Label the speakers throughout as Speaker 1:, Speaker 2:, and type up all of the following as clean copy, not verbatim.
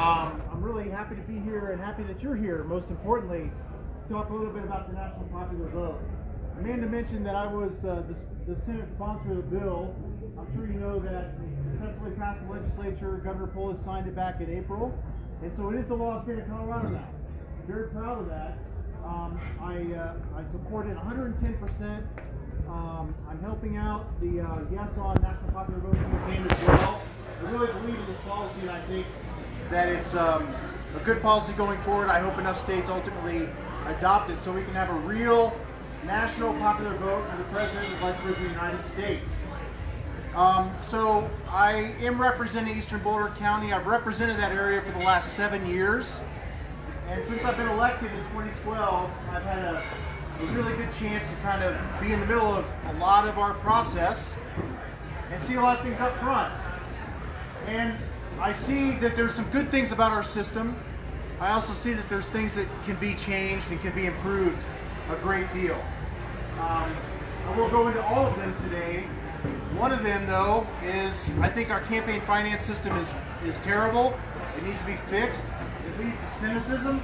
Speaker 1: I'm really happy to be here and happy that you're here, most importantly, to talk a little bit about the national popular vote. Amanda mentioned that I was the Senate sponsor of the bill. I'm sure you know that it successfully passed the legislature. Governor Polis signed it back in April. And so it is the law of the state of Colorado now. I'm very proud of that. I support it 110%. I'm helping out the Yes on National Popular Vote campaign as well. I really believe in this policy, and I think that it's a good policy going forward. I hope enough states ultimately adopt it so we can have a real national popular vote for the President of the United States. So I am representing Eastern Boulder County. I've represented that area for the last 7 years. And since I've been elected in 2012, I've had a really good chance to kind of be in the middle of a lot of our process and see a lot of things up front. And I see that there's some good things about our system. I also see that there's things that can be changed and can be improved a great deal. I will go into all of them today. One of them, though, is I think our campaign finance system is terrible. It needs to be fixed. It leads to cynicism.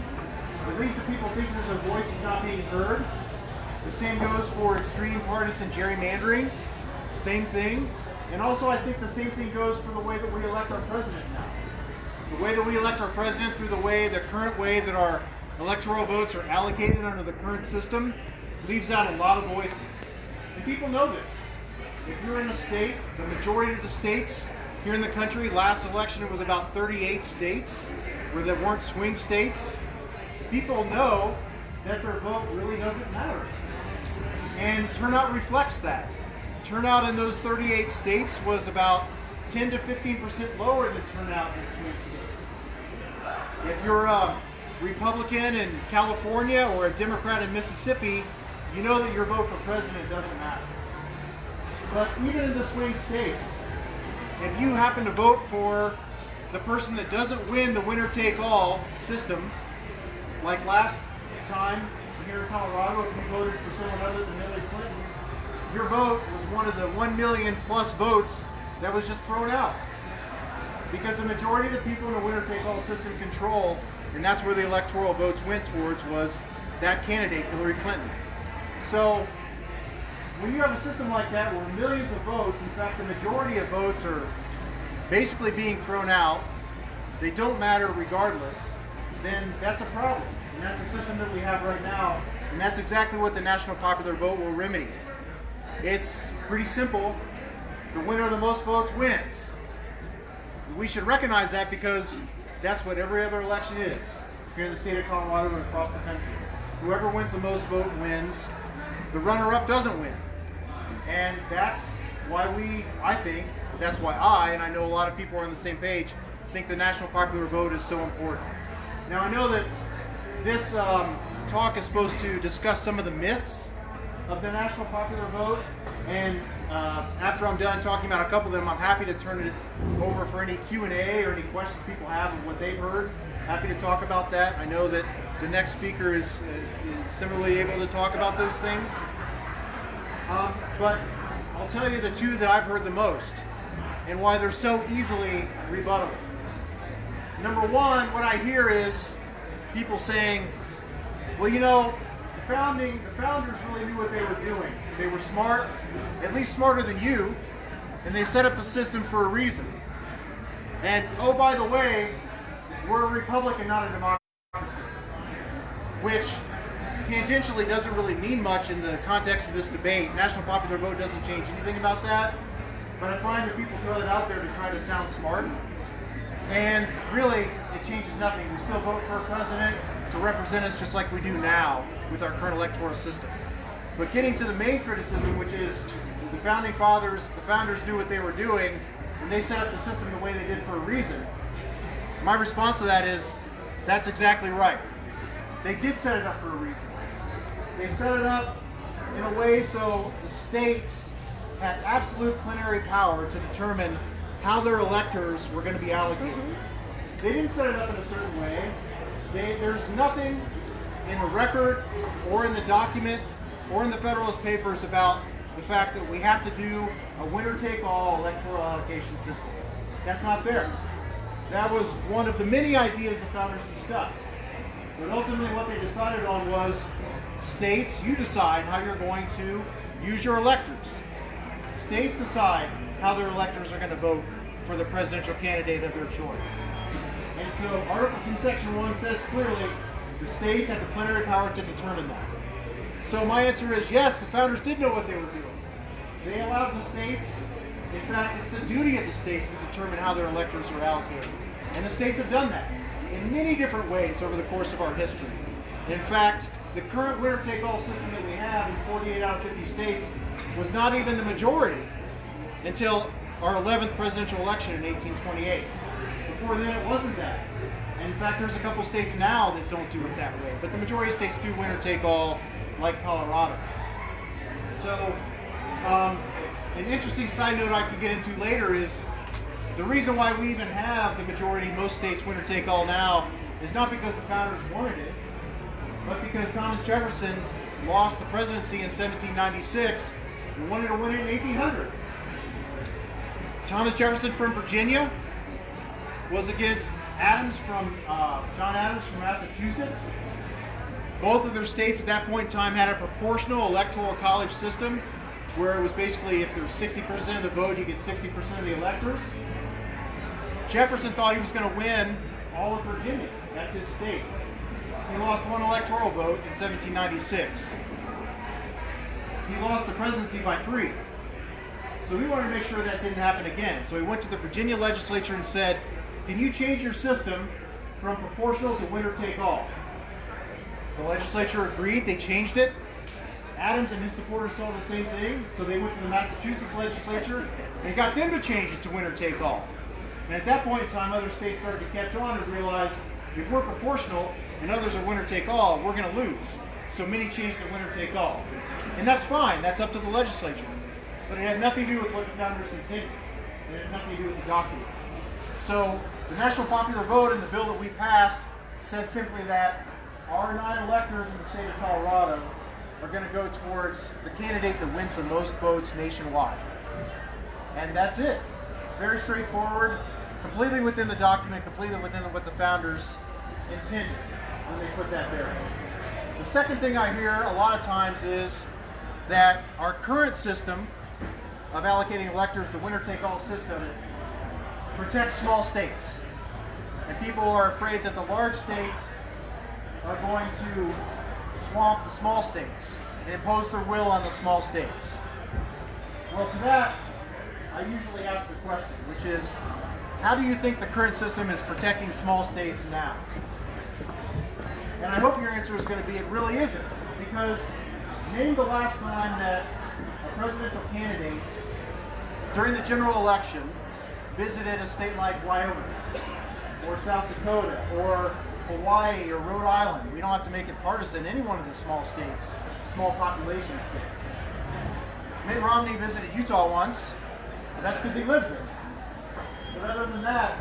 Speaker 1: It leads to people thinking that their voice is not being heard. The same goes for extreme partisan gerrymandering. Same thing. And also I think the same thing goes for the way that we elect our president now. The way that we elect our president through the current way that our electoral votes are allocated under the current system leaves out a lot of voices. And people know this. If you're in a state, the majority of the states here in the country, last election it was about 38 states where there weren't swing states. People know that their vote really doesn't matter. And turnout reflects that. Turnout in those 38 states was about 10 to 15% lower than turnout in swing states. If you're a Republican in California or a Democrat in Mississippi, you know that your vote for president doesn't matter. But even in the swing states, if you happen to vote for the person that doesn't win the winner-take-all system, like last time here in Colorado, if you voted for someone other than Hillary Clinton, your vote was one of the 1 million plus votes that was just thrown out. Because the majority of the people in the winner-take-all system control, and that's where the electoral votes went towards, was that candidate, Hillary Clinton. So when you have a system like that where millions of votes, in fact the majority of votes are basically being thrown out, they don't matter regardless, then that's a problem. And that's the system that we have right now, and that's exactly what the national popular vote will remedy. It's pretty simple. The winner of the most votes wins. We should recognize that because that's what every other election is here in the state of Colorado and across the country. Whoever wins the most vote wins. The runner-up doesn't win. And that's why I know a lot of people are on the same page, think the national popular vote is so important. Now I know that this talk is supposed to discuss some of the myths of the national popular vote, and after I'm done talking about a couple of them, I'm happy to turn it over for any Q&A or any questions people have of what they've heard. Happy to talk about that. I know that the next speaker is similarly able to talk about those things. But I'll tell you the two that I've heard the most and why they're so easily rebuttable. Number one, what I hear is people saying, well, you know, the founders really knew what they were doing. They were smart, at least smarter than you, and they set up the system for a reason. And oh, by the way, we're a republic and not a democracy, which tangentially doesn't really mean much in the context of this debate. National popular vote doesn't change anything about that, but I find that people throw that out there to try to sound smart, and really it changes nothing. We still vote for a president to represent us just like we do now with our current electoral system. But getting to the main criticism, which is the founding fathers, the founders knew what they were doing, and they set up the system the way they did for a reason. My response to that is, that's exactly right. They did set it up for a reason. They set it up in a way so the states had absolute plenary power to determine how their electors were going to be allocated. They didn't set it up in a certain way. There's nothing in the record or in the document or in the Federalist Papers about the fact that we have to do a winner-take-all electoral allocation system. That's not there. That was one of the many ideas the founders discussed. But ultimately what they decided on was states, you decide how you're going to use your electors. States decide how their electors are going to vote for the presidential candidate of their choice. And so Article 2, Section 1 says clearly the states have the plenary power to determine that. So my answer is yes, the founders did know what they were doing. They allowed the states, in fact, it's the duty of the states to determine how their electors are allocated. And the states have done that in many different ways over the course of our history. In fact, the current winner-take-all system that we have in 48 out of 50 states was not even the majority until our 11th presidential election in 1828. Before then, it wasn't that. And in fact, there's a couple states now that don't do it that way. But the majority of states do winner-take-all, like Colorado. So, an interesting side note I could get into later is the reason why we even have the majority, most states, winner-take-all now is not because the founders wanted it, but because Thomas Jefferson lost the presidency in 1796 and wanted to win it in 1800. Thomas Jefferson from Virginia was against John Adams from Massachusetts. Both of their states at that point in time had a proportional electoral college system where it was basically if there was 60% of the vote, you get 60% of the electors. Jefferson thought he was going to win all of Virginia. That's his state. He lost one electoral vote in 1796. He lost the presidency by 3. So we wanted to make sure that didn't happen again. So he went to the Virginia legislature and said, can you change your system from proportional to winner-take-all? The legislature agreed. They changed it. Adams and his supporters saw the same thing, so they went to the Massachusetts legislature and got them to change it to winner-take-all. And at that point in time, other states started to catch on and realize if we're proportional and others are winner-take-all, we're going to lose. So many changed to winner-take-all. And that's fine. That's up to the legislature. But it had nothing to do with what the founders intended. It had nothing to do with the document. So the national popular vote in the bill that we passed said simply that our 9 electors in the state of Colorado are going to go towards the candidate that wins the most votes nationwide. And that's it. It's very straightforward, completely within the document, completely within what the founders intended when they put that there. The second thing I hear a lot of times is that our current system of allocating electors, the winner-take-all system, protects small states. And people are afraid that the large states are going to swamp the small states and impose their will on the small states. Well, to that, I usually ask a question, which is, how do you think the current system is protecting small states now? And I hope your answer is going to be, it really isn't. Because name the last time that a presidential candidate during the general election visited a state like Wyoming or South Dakota or Hawaii or Rhode Island. We don't have to make it partisan. Any one of the small states, small population states. Mitt Romney visited Utah once, and that's because he lives there. But other than that,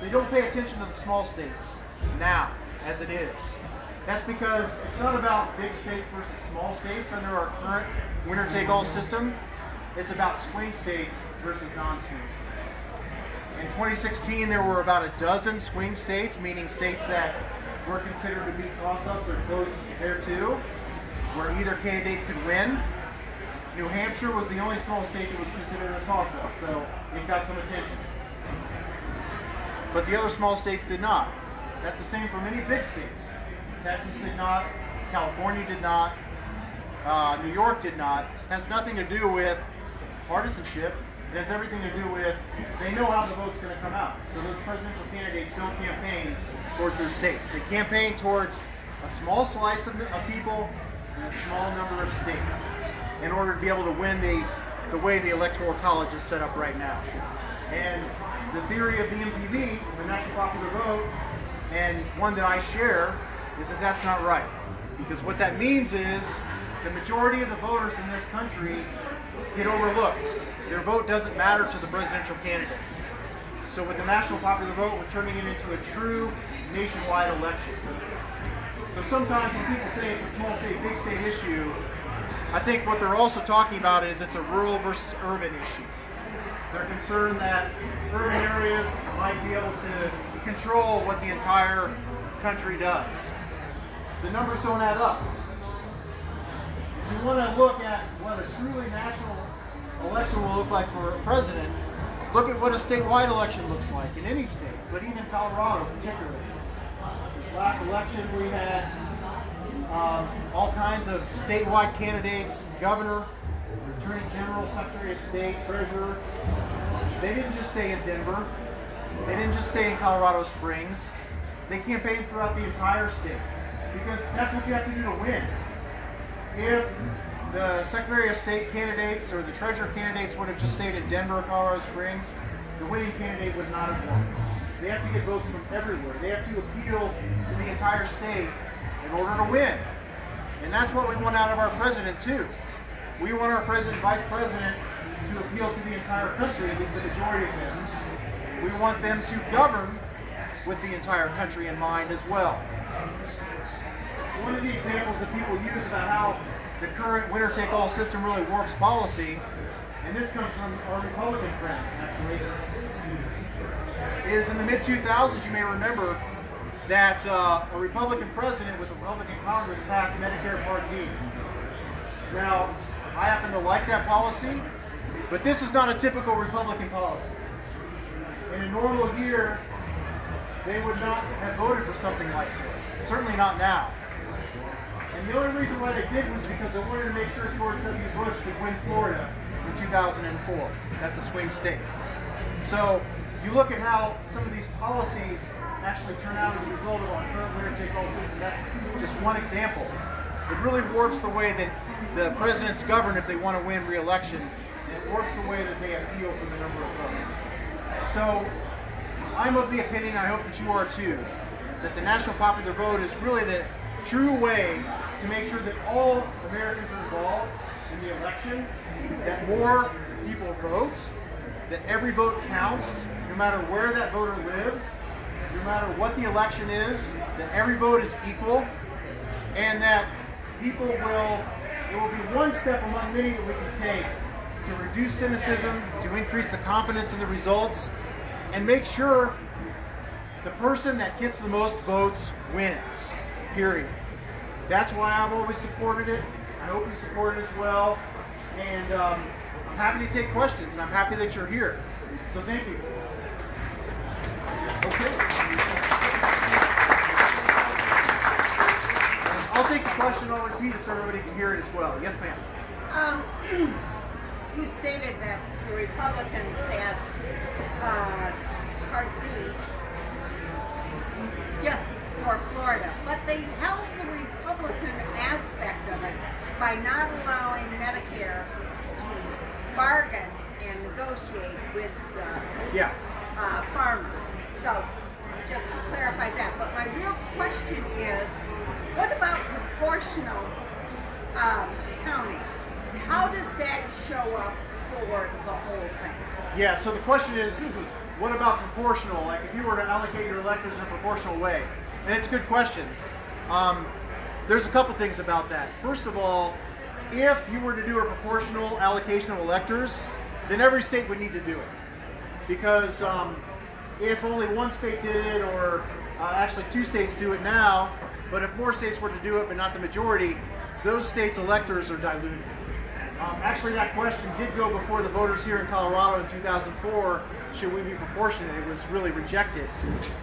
Speaker 1: they don't pay attention to the small states now, as it is. That's because it's not about big states versus small states under our current winner-take-all system. It's about swing states versus non-swing states. In 2016, there were about a dozen swing states, meaning states that were considered to be toss-ups or close thereto, where either candidate could win. New Hampshire was the only small state that was considered a toss-up, so it got some attention. But the other small states did not. That's the same for many big states. Texas did not, California did not, New York did not. It has nothing to do with partisanship. It has everything to do with they know how the vote's going to come out. So those presidential candidates don't campaign towards their states. They campaign towards a small slice of people in a small number of states in order to be able to win the way the Electoral College is set up right now. And the theory of the NPV, the National Popular Vote, and one that I share, is that that's not right. Because what that means is the majority of the voters in this country get overlooked. Their vote doesn't matter to the presidential candidates. So with the national popular vote, we're turning it into a true nationwide election. So sometimes when people say it's a small state, big state issue, I think what they're also talking about is it's a rural versus urban issue. They're concerned that urban areas might be able to control what the entire country does. The numbers don't add up. If you want to look at what a truly national election will look like for a president, look at what a statewide election looks like in any state, but even Colorado particularly. This last election we had all kinds of statewide candidates, governor, attorney general, secretary of state, treasurer. They didn't just stay in Denver. They didn't just stay in Colorado Springs. They campaigned throughout the entire state because that's what you have to do to win. If the secretary of state candidates or the treasurer candidates would have just stayed in Denver or Colorado Springs, the winning candidate would not have won. They have to get votes from everywhere. They have to appeal to the entire state in order to win. And that's what we want out of our president too. We want our president, vice president to appeal to the entire country, at least the majority of them. We want them to govern with the entire country in mind as well. One of the examples that people use about how the current winner-take-all system really warps policy, and this comes from our Republican friends actually, is in the mid-2000s you may remember that a Republican president with a Republican Congress passed Medicare Part D. Now, I happen to like that policy, but this is not a typical Republican policy. In a normal year, they would not have voted for something like this. Certainly not now. And the only reason why they did was because they wanted to make sure George W. Bush could win Florida in 2004. That's a swing state. So you look at how some of these policies actually turn out as a result of our current winner-take-all system. That's just one example. It really warps the way that the presidents govern if they want to win re-election, and it warps the way that they appeal for the number of votes. So I'm of the opinion, I hope that you are too, that the national popular vote is really the true way to make sure that all Americans are involved in the election, that more people vote, that every vote counts, no matter where that voter lives, no matter what the election is, that every vote is equal, and that people will, it will be one step among many that we can take to reduce cynicism, to increase the confidence in the results, and make sure the person that gets the most votes wins, period. That's why I've always supported it. I hope you support it as well. And I'm happy to take questions, and I'm happy that you're here. So thank you. Okay. I'll take the question, I'll repeat it so everybody can hear it as well. Yes, ma'am.
Speaker 2: You stated that the Republicans passed Part D just for Florida, but they held the Republican aspect of it by not allowing Medicare to bargain and negotiate with farmers. So, just to clarify that. But my real question is, what about proportional counting? How does that show up for the whole thing?
Speaker 1: Yeah, so the question is, what about proportional? Like if you were to allocate your electors in a proportional way? And it's a good question. There's a couple things about that. First of all, if you were to do a proportional allocation of electors, then every state would need to do it. Because if only one state did it, or actually two states do it now, but if more states were to do it but not the majority, those states' electors are diluted. Actually, that question did go before the voters here in Colorado in 2004. Should we be proportionate? It was really rejected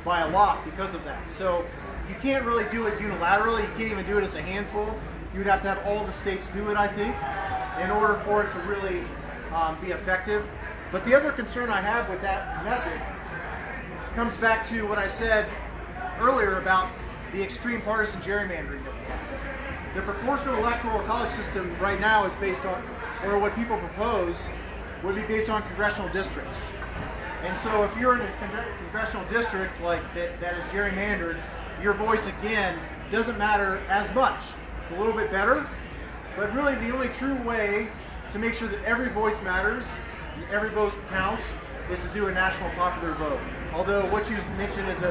Speaker 1: by a lot because of that. So you can't really do it unilaterally. You can't even do it as a handful. You would have to have all the states do it, I think, in order for it to really be effective. But the other concern I have with that method comes back to what I said earlier about the extreme partisan gerrymandering that we have. The proportional electoral college system right now is based on, or what people propose, would be based on congressional districts. And so if you're in a congressional district like that is gerrymandered, your voice again doesn't matter as much. It's a little bit better, but really the only true way to make sure that every voice matters, and every vote counts, is to do a national popular vote. Although what you mentioned is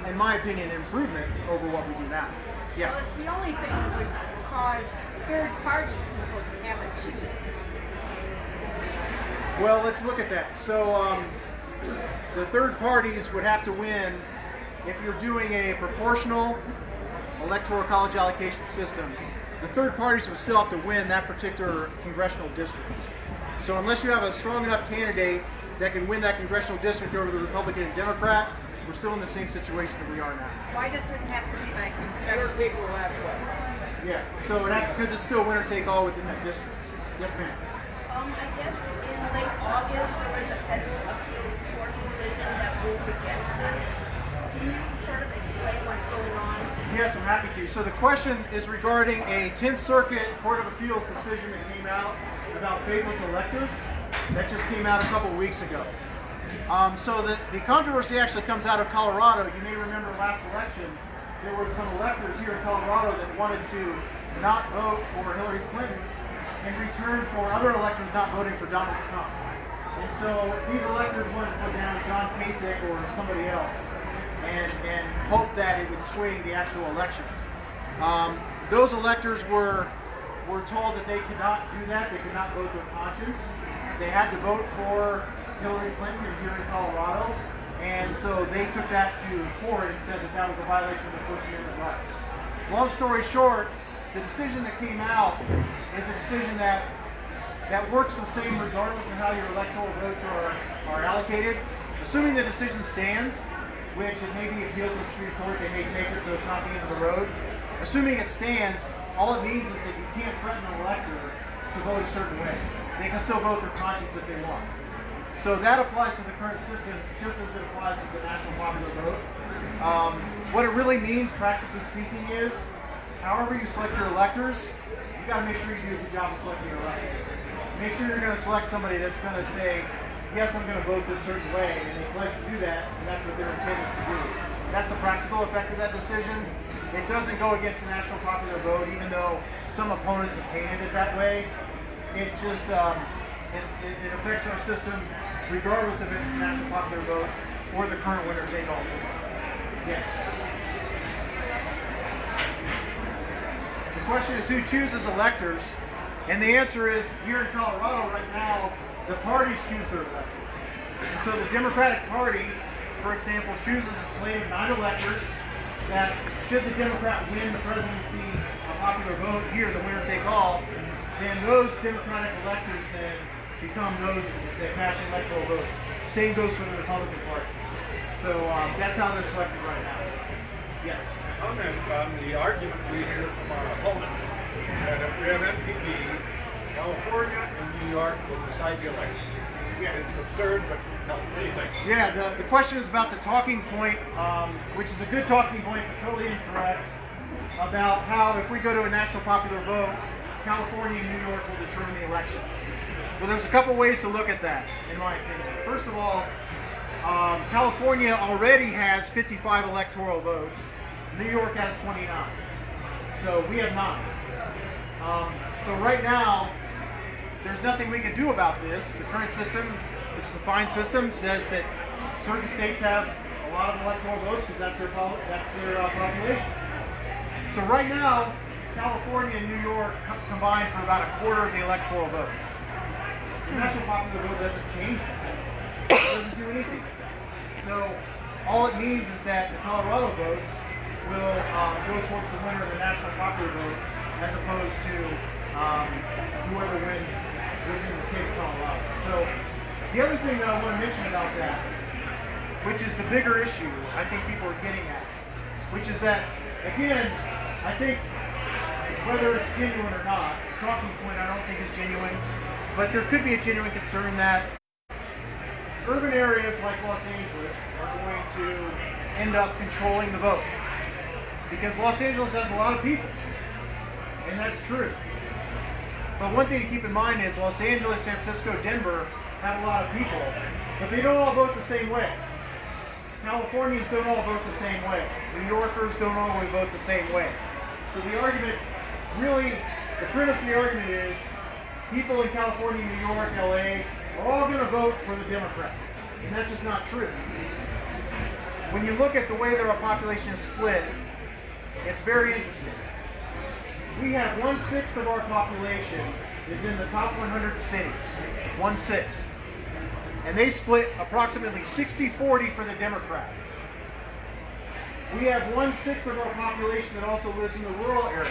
Speaker 1: in my opinion, improvement over what we do now. Yeah.
Speaker 2: Well, it's the only thing that would cause third-party people to have a chance.
Speaker 1: Well, let's look at that. So the third parties would have to win if you're doing a proportional electoral college allocation system, the third parties would still have to win that particular congressional district. So unless you have a strong enough candidate that can win that congressional district over the Republican and Democrat, we're still in the same situation that we are now.
Speaker 2: Why does it have to be like
Speaker 3: Winner take all that way.
Speaker 1: Yeah, so that's because it's still winner take all within that district. Yes, ma'am.
Speaker 4: I guess in late August there was a federal appeals court decision that ruled against this. Can you sort of explain what's going on?
Speaker 1: Yes, I'm happy to. So the question is regarding a 10th Circuit Court of Appeals decision that came out about faithless electors. That just came out a couple weeks ago. So the controversy actually comes out of Colorado. You may remember last election, there were some electors here in Colorado that wanted to not vote for Hillary Clinton in return for other electors not voting for Donald Trump. And so these electors wanted to put down John Kasich or somebody else and hope that it would swing the actual election. Those electors were told that they could not do that. They could not vote their conscience. They had to vote for Hillary Clinton here in Colorado, and so they took that to court and said that that was a violation of the First Amendment rights. Long story short, the decision that came out is a decision that works the same regardless of how your electoral votes are allocated. Assuming the decision stands, which it may be appealed to the Supreme Court, they may take it, so it's not the end of the road. Assuming it stands, all it means is that you can't threaten an elector to vote a certain way. They can still vote their conscience if they want. So that applies to the current system just as it applies to the national popular vote. What it really means, practically speaking, is however you select your electors, you got to make sure you do a good job of selecting your electors. Make sure you're going to select somebody that's going to say, yes, I'm going to vote this certain way, and they pledge to do that, and that's what their intent is to do. That's the practical effect of that decision. It doesn't go against the national popular vote, even though some opponents have painted it that way. It just it affects our system regardless if it's the national popular vote or the current winner take all system. Yes. The question is who chooses electors, and the answer is here in Colorado right now, the parties choose their electors. And so the Democratic Party, for example, chooses a slate of 9 electors that, should the Democrat win the presidency popular vote here, the winner take all, then those Democratic electors then become those that cast electoral votes. Same goes for the Republican Party. So that's how they're selected right now. Yes.
Speaker 3: Comment on the argument we hear from our opponents that if we have NPD, California and New York will decide the election.
Speaker 1: Yeah.
Speaker 3: It's absurd, but tell me anything.
Speaker 1: Yeah, the question is about the talking point, which is a good talking point, but totally incorrect, about how if we go to a national popular vote, California and New York will determine the election. Well, there's a couple ways to look at that, in my opinion. First of all, California already has 55 electoral votes. New York has 29. So we have 9. So right now, there's nothing we can do about this. The current system, which is a fine system, says that certain states have a lot of electoral votes because that's their population. So right now, California and New York combine for about a quarter of the electoral votes. The national popular vote doesn't change that. It doesn't do anything. So all it means is that the Colorado votes will go towards the winner of the national popular vote as opposed to whoever wins within the state of Colorado. So the other thing that I want to mention about that, which is the bigger issue I think people are getting at, which is that, again, I think whether it's genuine or not, the talking point I don't think is genuine, but there could be a genuine concern that urban areas like Los Angeles are going to end up controlling the vote. Because Los Angeles has a lot of people, and that's true. But one thing to keep in mind is Los Angeles, San Francisco, Denver have a lot of people, but they don't all vote the same way. Californians don't all vote the same way. New Yorkers don't all vote the same way. So the argument, really, the premise of the argument is people in California, New York, LA are all going to vote for the Democrats. And that's just not true. When you look at the way that our population is split, it's very interesting. We have 1/6 of our population is in the top 100 cities. 1/6. And they split approximately 60-40 for the Democrats. we have 1/6 of our population that also lives in the rural areas.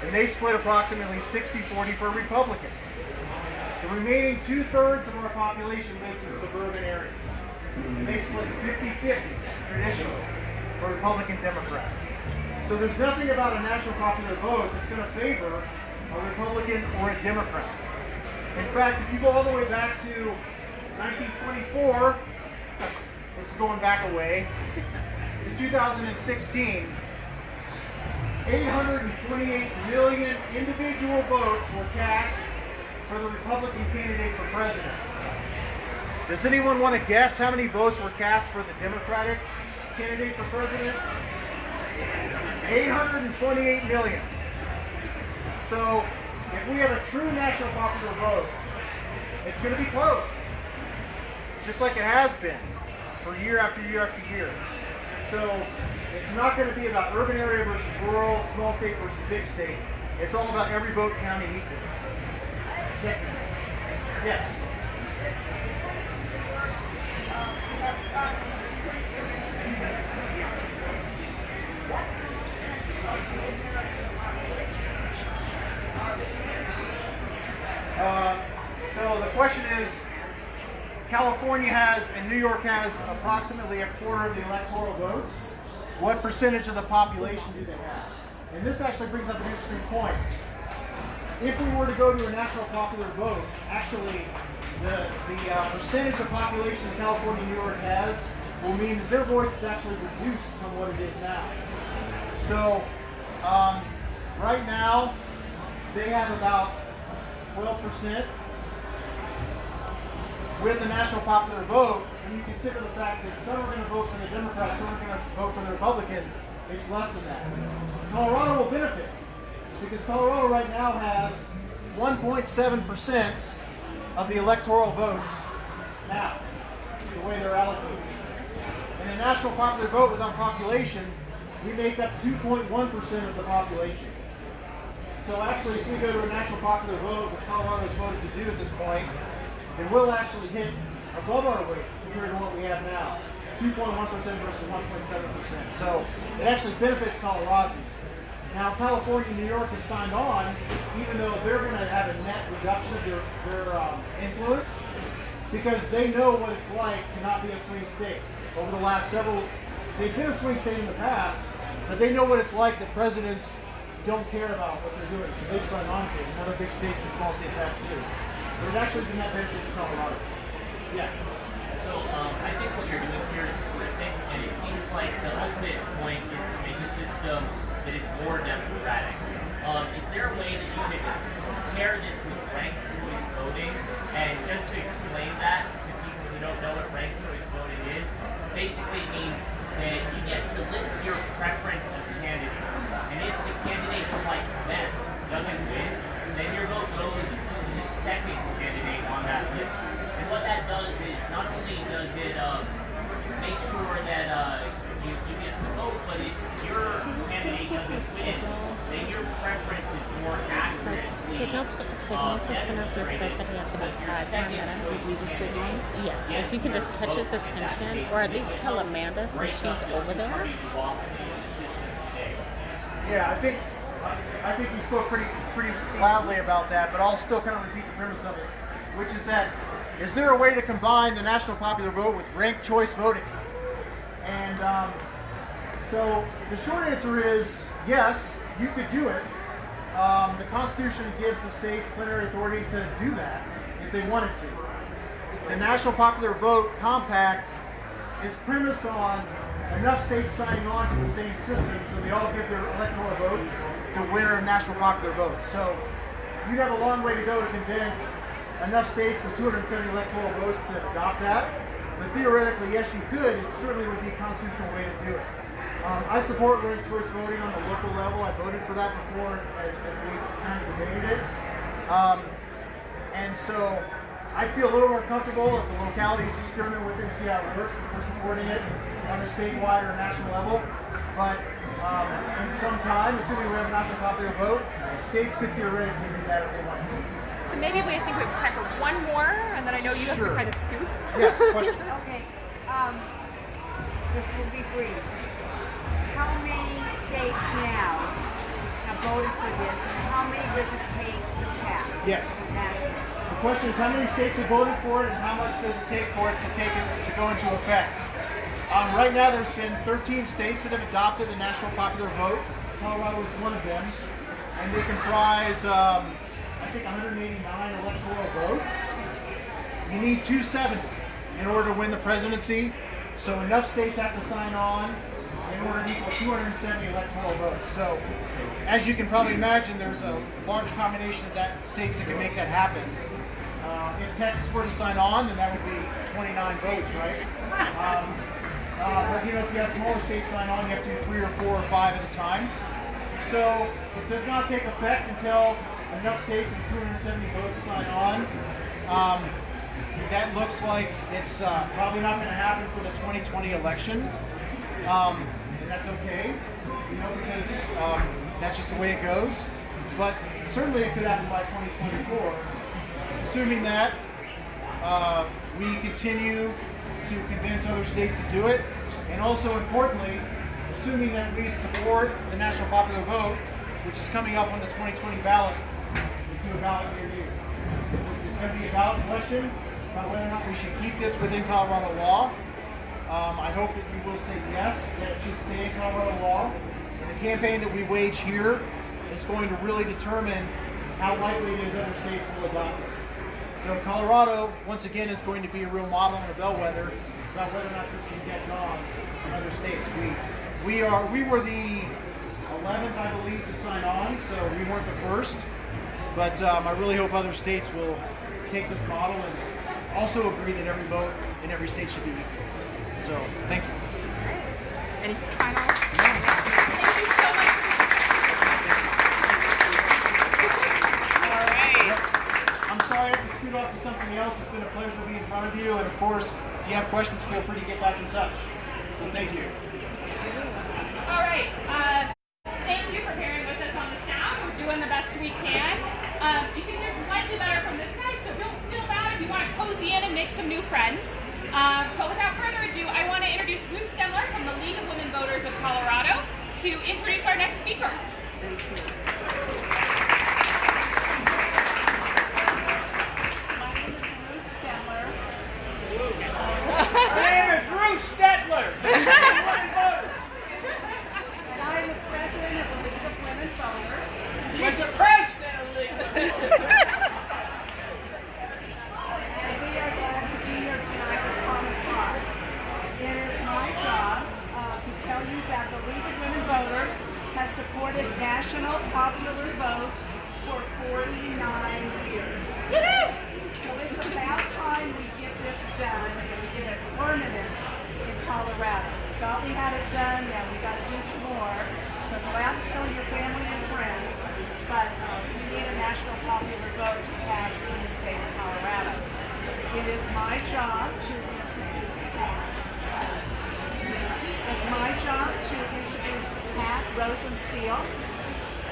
Speaker 1: And they split approximately 60-40 for Republican. The remaining 2/3 of our population lives in suburban areas. And they split 50-50 traditionally for Republican Democrat. So there's nothing about a national popular vote that's going to favor a Republican or a Democrat. In fact, if you go all the way back to 1924, this is going back a way, to 2016, 828 million individual votes were cast for the Republican candidate for president. Does anyone want to guess how many votes were cast for the Democratic candidate for president? 828 million. So if we have a true national popular vote, it's going to be close, just like it has been for year after year after year. So it's not going to be about urban area versus rural, small state versus big state. It's all about every vote counting equally. Yes. So the question is, California has and New York has approximately 1/4 of the electoral votes. What percentage of the population do they have? And this actually brings up an interesting point. If we were to go to a national popular vote, actually the percentage of population that California and New York has will mean that their voice is actually reduced from what it is now. So right now they have about 12%. With the national popular vote, when you consider the fact that some are going to vote for the Democrat, some are going to vote for the Republican, it's less than that. Colorado will benefit because Colorado right now has 1.7% of the electoral votes now, the way they're allocated. In a national popular vote with our population, we make up 2.1% of the population. So actually, if we go to a national popular vote, which Colorado has voted to do at this point, then we'll actually hit above our weight compared to what we have now, 2.1% versus 1.7%. So it actually benefits Coloradans. Now California and New York have signed on, even though they're going to have a net reduction of their influence, because they know what it's like to not be a swing state. Over the last they've been a swing state in the past, but they know what it's like that presidents don't care about what they're doing, so they've signed on to it, and other big states and small states have too. But it actually is a net benefit to Colorado. Yeah.
Speaker 5: So I think what you're doing here is terrific, and it seems like the ultimate point is to make the system that is more democratic. Is there a way that you could compare this with ranked choice voting? And just to explain that to people who don't know what ranked choice voting is, basically it means that you get to list your preference of candidates. And if the candidate you like best doesn't win, then your vote goes to the second candidate on that list. And what that does is not only does it make sure that you get to vote, but if your candidate doesn't win, then your preference is more accurate.
Speaker 6: Signal to Senator Foote that he has about 5 more minutes.
Speaker 4: Would we just signal?
Speaker 6: Yes, so if you can just catch his attention, or at least tell Amanda since she's over there.
Speaker 1: Yeah, I think he spoke pretty loudly about that, but I'll still kind of repeat the premise of it, which is that, is there a way to combine the national popular vote with ranked choice voting? And so the short answer is yes, you could do it. The Constitution gives the states plenary authority to do that if they wanted to. The National Popular Vote Compact is premised on enough states signing on to the same system so they all give their electoral votes to win a national popular vote. So you'd have a long way to go to convince enough states with 270 electoral votes to adopt that. But theoretically, yes, you could. It certainly would be a constitutional way to do it. I support ranked choice voting on the local level. I voted for that before as we kind of debated it. And so I feel a little more comfortable if the localities experiment with it and see how it works before supporting it on a statewide or national level. But in some time, assuming we have a national popular vote, states could theoretically do that if they wanted to.
Speaker 7: So maybe we think we have time for one more, and then I know you have
Speaker 1: Sure.
Speaker 7: to kind of scoot.
Speaker 1: Yes, question.
Speaker 2: Okay, this will be brief. voted for this, and how many does it take to pass?
Speaker 1: Yes.
Speaker 2: National.
Speaker 1: The question is how many states have voted for it and how much does it take for it to go into effect? Right now there's been 13 states that have adopted the national popular vote. Colorado is one of them. And they comprise, I think, 189 electoral votes. You need 270 in order to win the presidency. So enough states have to sign on in order to equal 270 electoral votes. So as you can probably imagine, there's a large combination of states that can make that happen. If Texas were to sign on, then that would be 29 votes, right? But you know, if you have smaller states sign on, you have to do 3 or 4 or 5 at a time. So it does not take effect until enough states with 270 votes sign on. That looks like it's probably not going to happen for the 2020 elections. And that's okay, you know, because that's just the way it goes. But certainly it could happen by 2024, assuming that we continue to convince other states to do it, and also importantly, assuming that we support the national popular vote, which is coming up on the 2020 ballot, into a ballot near you. It's going to be a ballot question about whether or not we should keep this within Colorado law. I hope that you will say yes, that it should stay in Colorado law. And the campaign that we wage here is going to really determine how likely it is other states will adopt it. So Colorado, once again, is going to be a real model and a bellwether about whether or not this can catch on in other states. We were the 11th, I believe, to sign on, so we weren't the first. But I really hope other states will take this model and also agree that every vote in every state should be equal. So, thank you.
Speaker 7: Any final? Thank you so much. All right.
Speaker 1: I'm sorry I have to scoot off to something else. It's been a pleasure to be in front of you. And of course, if you have questions, feel free to get back in touch. So, thank you.
Speaker 7: All right. Thank you for bearing with us on the sound. We're doing the best we can. You can hear slightly better from this side, so don't feel bad if you want to cozy in and make some new friends. But without further ado, I want to introduce Ruth Stemler from the League of Women Voters of Colorado to introduce our next speaker.
Speaker 2: Thank you.
Speaker 8: My name is Ruth Stemler.
Speaker 9: My name is Ruth Stetler.
Speaker 8: And I am the president of the League of Women Voters.
Speaker 9: She's the president of the league.
Speaker 8: And we are glad to be here tonight with common cause. It is my job to tell you that the League of Women Voters has supported national popular vote for 49 years. So it's about time we get this done and we get it permanent in Colorado. We thought we had it done, now we got to do some more. So go out and tell your family and friends, but we need a national popular vote to pass in the state of Colorado. It is my job to introduce Pat. It's my job to introduce Pat Rosenstiel.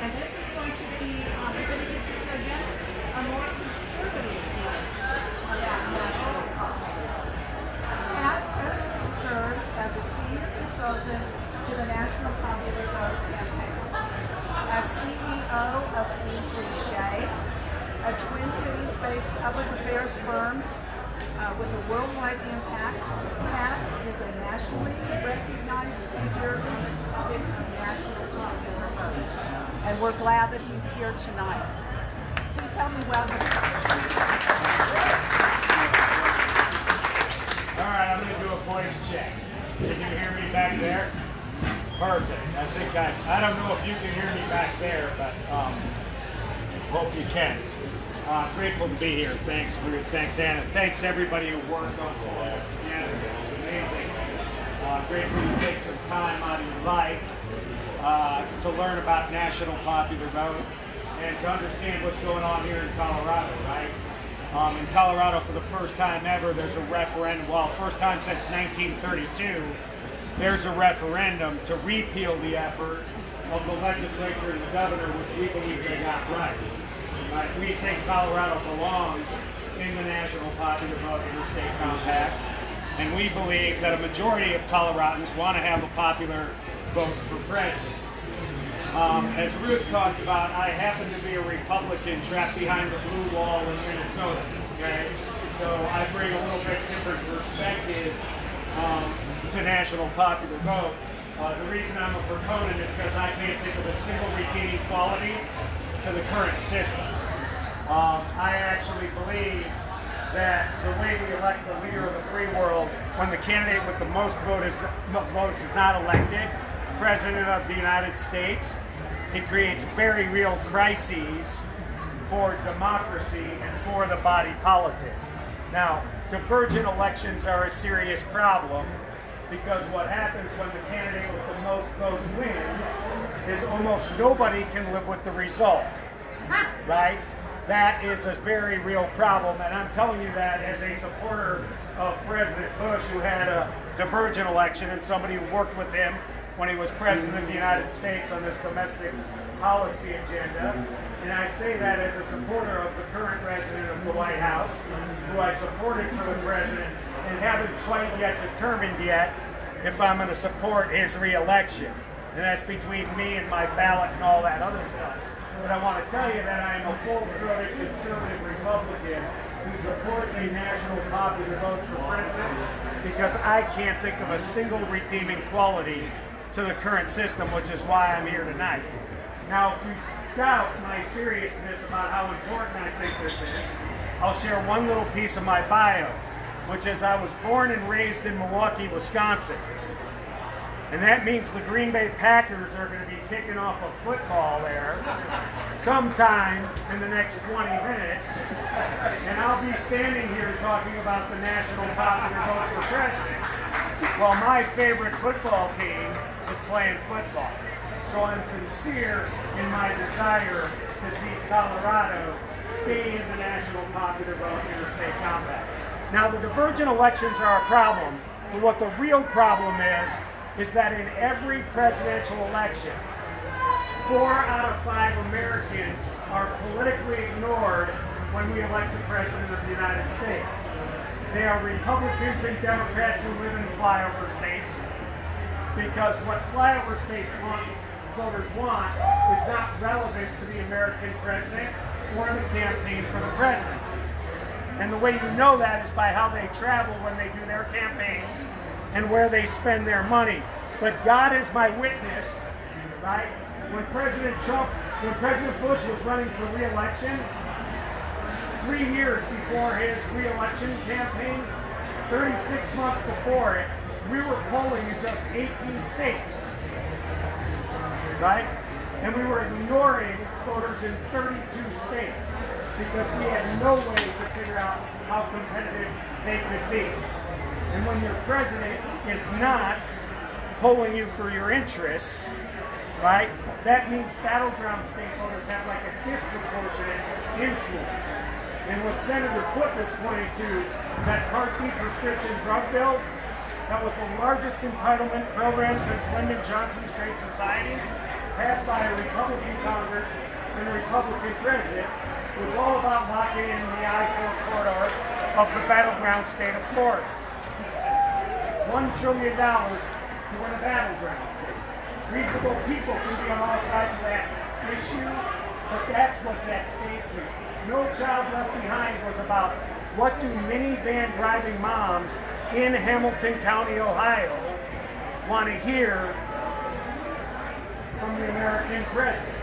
Speaker 8: And this is going to be, we're going to get to hear against a more conservative voice about national popular. Pat presently serves as a senior consultant to the National Popular Vote campaign. As CEO of Ainsley Shea, a Twin Cities-based public affairs firm with a worldwide impact, Pat is a nationally recognized figure in the topic of national popular vote. And we're glad that he's here tonight. Please help me welcome him.
Speaker 9: All right, I'm going to do a voice check. Can you hear me back there? Perfect. I think I don't know if you can hear me back there, but hope you can. Grateful to be here. Thanks, Ruth. Thanks, Anna. Thanks, everybody who worked on this together. This is amazing. Grateful you take some time out of your life to learn about national popular vote and to understand what's going on here in Colorado, right? In Colorado, for the first time ever, there's a referendum. Well, first time since 1932, there's a referendum to repeal the effort of the legislature and the governor, which we believe they got right. We think Colorado belongs in the national popular vote interstate compact, and we believe that a majority of Coloradans want to have a popular vote for president. As Ruth talked about, I happen to be a Republican trapped behind the blue wall in Minnesota. Okay, so I bring a little bit different perspective to national popular vote. The reason I'm a proponent is because I can't think of a single redeeming quality to the current system. I actually believe that the way we elect the leader of the free world, when the candidate with the most votes is not elected President of the United States, it creates very real crises for democracy and for the body politic. Now, divergent elections are a serious problem because what happens when the candidate with the most votes wins is almost nobody can live with the result, right? That is a very real problem, and I'm telling you that as a supporter of President Bush, who had a divergent election, and somebody who worked with him when he was President of the United States on this domestic policy agenda. And I say that as a supporter of the current president of the White House, who I supported for the president and haven't quite yet determined yet if I'm going to support his re-election. And that's between me and my ballot and all that other stuff. But I want to tell you that I am a full-throated conservative Republican who supports a national popular vote for president because I can't think of a single redeeming quality to the current system, which is why I'm here tonight. Now, if you doubt my seriousness about how important I think this is, I'll share one little piece of my bio, which is I was born and raised in Milwaukee, Wisconsin. And that means the Green Bay Packers are going to be kicking off a football there sometime in the next 20 minutes. And I'll be standing here talking about the national popular vote for president while my favorite football team is playing football. So I'm sincere in my desire to see Colorado stay in the national popular vote interstate compact. Now, the divergent elections are a problem, but what the real problem is that in every presidential election, 4 out of 5 Americans are politically ignored when we elect the President of the United States. They are Republicans and Democrats who live in flyover states, because what flyover state voters want is not relevant to the American president or the campaign for the presidency. And the way you know that is by how they travel when they do their campaigns and where they spend their money. But God is my witness, right? When President Bush was running for re-election, 3 years before his re-election campaign, 36 months before it, we were polling in just 18 states, right? And we were ignoring voters in 32 states because we had no way to figure out how competitive they could be. And when your president is not polling you for your interests, right, that means battleground state voters have like a disproportionate influence. And what Senator Foote was pointing to, that Part D prescription drug bill, that was the largest entitlement program since Lyndon Johnson's Great Society, passed by a Republican Congress and a Republican president, was all about locking in the I-4 corridor of the battleground state of Florida. $1 trillion to win a battleground state. Reasonable people can be on all sides of that issue, but that's what's at stake here. No Child Left Behind was about what do minivan driving moms in Hamilton County, Ohio want to hear from the American president,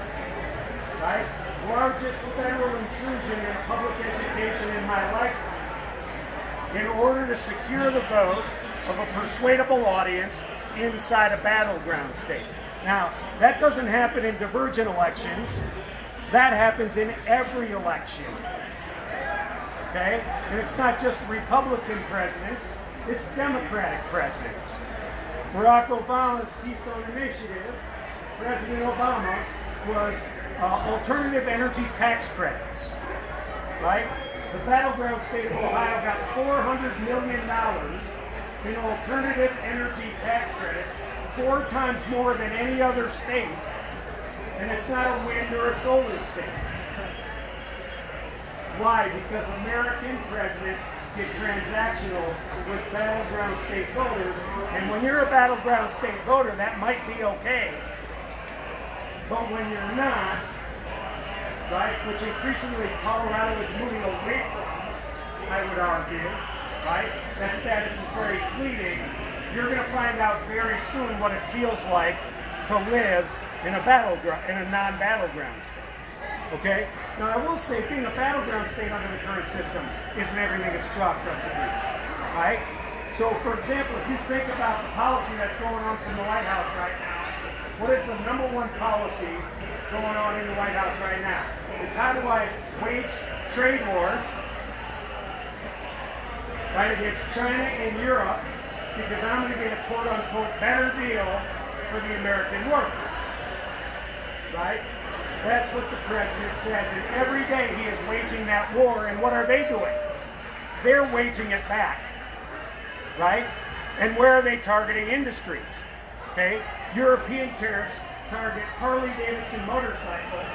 Speaker 9: right? Largest federal intrusion in public education in my lifetime in order to secure the vote of a persuadable audience inside a battleground state. Now, that doesn't happen in divergent elections. That happens in every election, okay? And it's not just Republican presidents, it's Democratic presidents. Barack Obama's Keystone Initiative, President Obama, was alternative energy tax credits, right? The battleground state of Ohio got $400 million in alternative energy tax credits, 4 times more than any other state, and it's not a wind or a solar state. Why? Because American presidents get transactional with battleground state voters, and when you're a battleground state voter, that might be okay. But when you're not, right, which increasingly Colorado is moving away from, I would argue, right, that status is very fleeting, you're going to find out very soon what it feels like to live in a battleground, in a non-battleground state. Okay? Now I will say, being a battleground state under the current system isn't everything it's chalked up to be. Right? So, for example, if you think about the policy that's going on from the White House right now, what is the number one policy going on in the White House right now? It's how do I wage trade wars, right, against China and Europe, because I'm going to get a quote-unquote better deal for the American worker. Right? That's what the president says, and every day he is waging that war, and what are they doing? They're waging it back. Right? And where are they targeting industries? Okay? European tariffs target Harley-Davidson motorcycle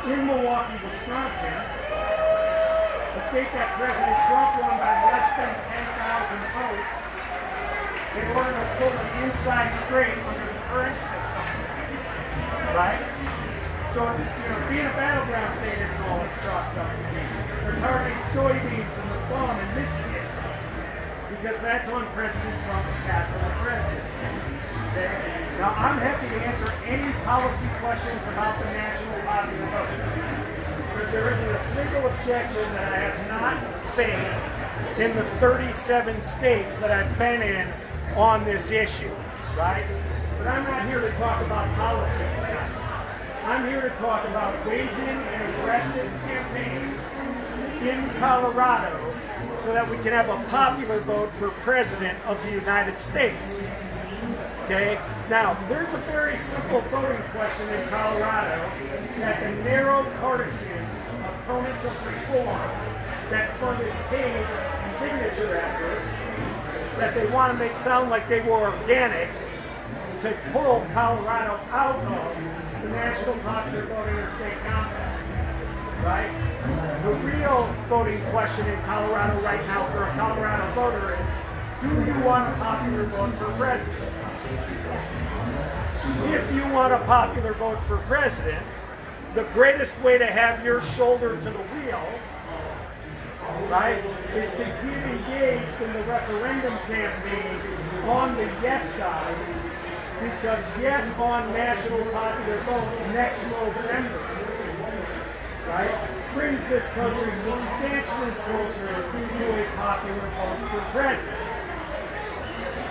Speaker 9: in Milwaukee, Wisconsin, a state that President Trump won by less than 10,000 votes in order to pull an inside straight under the current system. Right? So, being a battleground state isn't all it's chalked up to be. They're targeting soybeans in the farm in Michigan, because that's on President Trump's path to the presidency. Okay? Now, I'm happy to answer any policy questions about the national popular vote, because there isn't a single objection that I have not faced in the 37 states that I've been in on this issue, right? But I'm not here to talk about policy tonight. I'm here to talk about waging an aggressive campaign in Colorado so that we can have a popular vote for president of the United States. Okay? Now, there's a very simple voting question in Colorado that the narrow partisan opponents of reform that funded paid signature efforts that they want to make sound like they were organic to pull Colorado out of the National Popular Voting or State Compact. Right? The real voting question in Colorado right now for a Colorado voter is, do you want a popular vote for president? If you want a popular vote for president, the greatest way to have your shoulder to the wheel, right, is to get engaged in the referendum campaign on the yes side, because yes on national popular vote next November, right, brings this country substantially closer to a popular vote for president.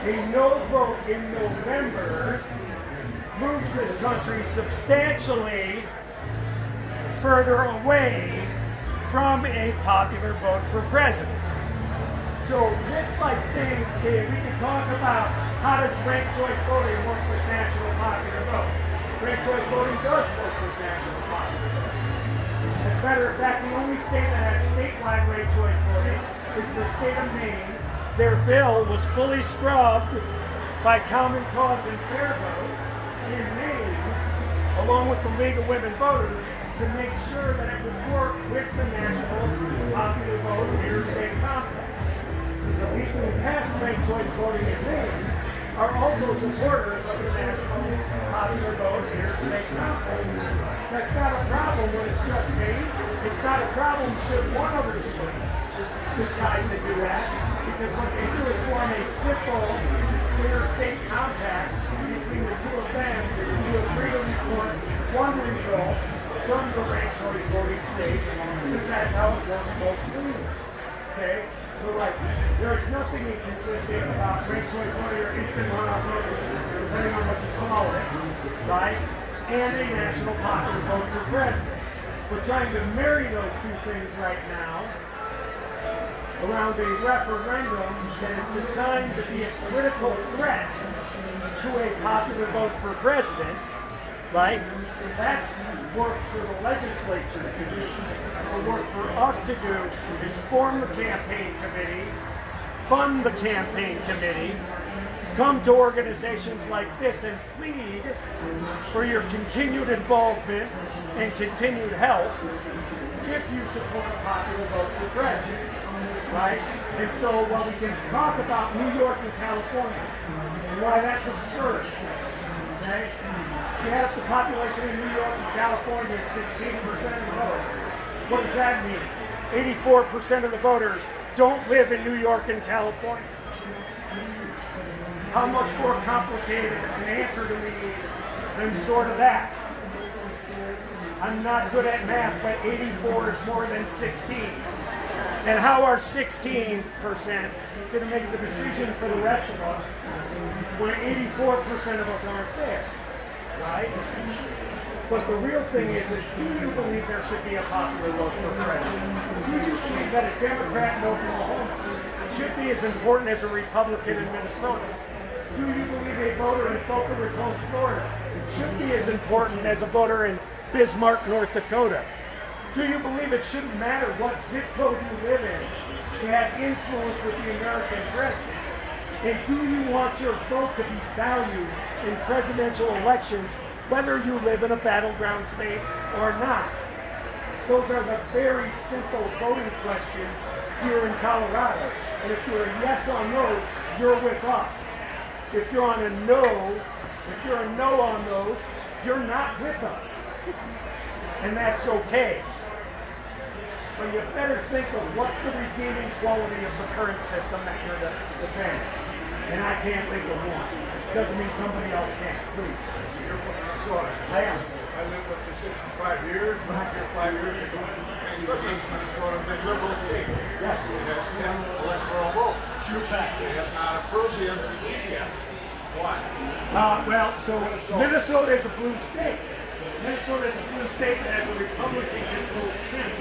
Speaker 9: A no vote in November moves this country substantially further away from a popular vote for president. So this thing, we can talk about how does ranked choice voting work with national popular vote. Ranked choice voting does work with national popular vote. As a matter of fact, the only state that has statewide ranked choice voting is the state of Maine. Their bill was fully scrubbed by Common Cause and Fair Vote in Maine, along with the League of Women Voters, to make sure that it would work with the national popular vote interstate compact. The people who passed ranked choice voting in Maine are also supporters of the national popular vote interstate compact. That's not a problem when it's just Maine. It's not a problem should one other state decide to do that, because what they do is form a simple interstate compact between the two of them to agree to report one result from the ranked choice voting states, because that's how it works most cleanly. Okay? So there's nothing inconsistent about ranked choice voting or instant runoff voting, depending on what you call it, right? And a national popular vote for president. We're trying to marry those two things right now around a referendum that is designed to be a critical threat to a popular vote for president, right? That's work for the legislature to do. The work for us to do is form the campaign committee, fund the campaign committee, come to organizations like this and plead for your continued involvement and continued help if you support a popular vote for president. Right? And so while we can talk about New York and California and why that's absurd, Okay? If you add up the population in New York and California, it's 16% of the vote. What does that mean? 84% of the voters don't live in New York and California. How much more complicated an answer do we need than sort of that? I'm not good at math, but 84 is more than 16. And how are 16% going to make the decision for the rest of us when 84% of us aren't there? Right? But the real thing is do you believe there should be a popular vote for president? Do you believe that a Democrat in Oklahoma should be as important as a Republican in Minnesota? Do you believe a voter in Boca Raton, Florida should be as important as a voter in Bismarck, North Dakota? Do you believe it shouldn't matter what zip code you live in to have influence with the American president? And do you want your vote to be valued in presidential elections, whether you live in a battleground state or not? Those are the very simple voting questions here in Colorado. And if you're a yes on those, you're with us. If you're on a no on those, you're not with us. And that's okay. But you better think of what's the redeeming quality of the current system that you're defending. And I can't think of one. Doesn't mean somebody else can't. Please.
Speaker 3: You're from Minnesota.
Speaker 9: I am.
Speaker 3: I lived there for 65 years. Back here 5 years ago. And Minnesota is a liberal state.
Speaker 9: Yes.
Speaker 3: It has 10 electoral votes.
Speaker 9: True fact.
Speaker 3: They have not approved the MPP yet. Why?
Speaker 9: So Minnesota is a blue state. Minnesota is a blue state that has a Republican-controlled Senate.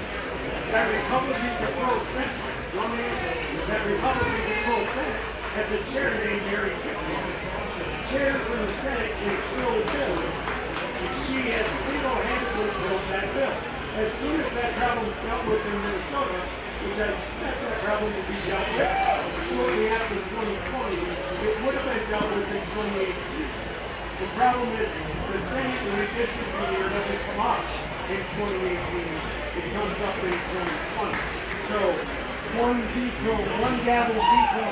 Speaker 9: That Republican-controlled Senate, that Republican-controlled Senate has a chair named Mary Kiffin. Chairs in the Senate can kill bills. She has single-handedly killed that bill. As soon as that problem is dealt with in Minnesota, which I expect that problem will be dealt with shortly after 2020, it would have been dealt with in 2018. The problem is the Senate redistricting year doesn't come up in 2018. It comes up in 2020. So one gavel veto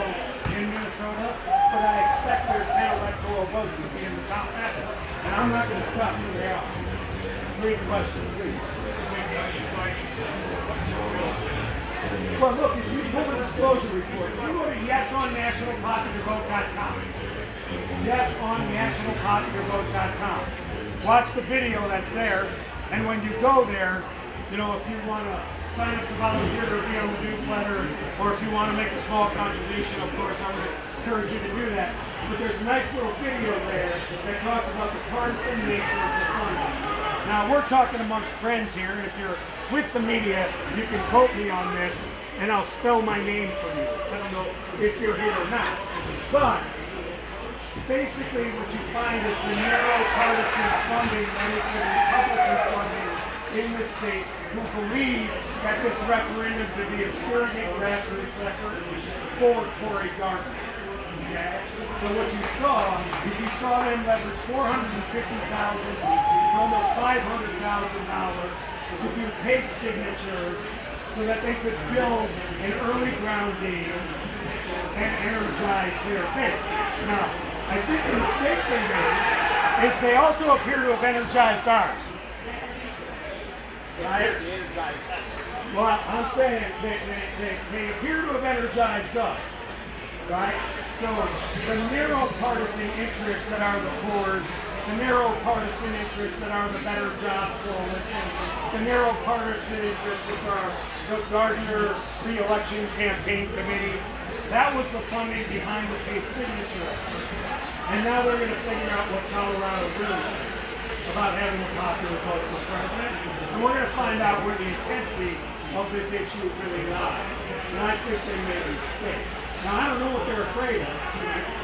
Speaker 9: in Minnesota, but I expect their 10 electoral votes to be in the top half. And I'm not going to stop you there. Great question, please. Well, look, if you pull the disclosure reports, you go to yesonnationalpopularvote.com. Yesonnationalpopularvote.com. Watch the video that's there, and when you go there, you know, if you want to sign up to volunteer or be on the newsletter, or if you want to make a small contribution, of course, I would encourage you to do that. But there's a nice little video there that talks about the partisan nature of the funding. Now, we're talking amongst friends here, and if you're with the media, you can quote me on this, and I'll spell my name for you. I don't know if you're here or not. But basically what you find is the narrow partisan funding that is the Republican funding in the state who believe that this referendum could be a surrogate grassroots effort for Cory Gardner. Okay? So what you saw is you saw them leverage $450,000 to almost $500,000 to do paid signatures so that they could build an early ground game and energize their base. Now, I think the mistake they made is they also appear to have energized ours. Right? Well, I'm saying they appear to have energized us. Right? So the narrow partisan interests that are the Coors, the narrow partisan interests that are the Better Jobs Coalition, the narrow partisan interests which are the Gardner re-election campaign committee, that was the funding behind the paid signature. And now they're going to figure out what Colorado really is about having a popular vote for president. And we're going to find out where the intensity of this issue really lies. And I think they made a mistake. Now, I don't know what they're afraid of,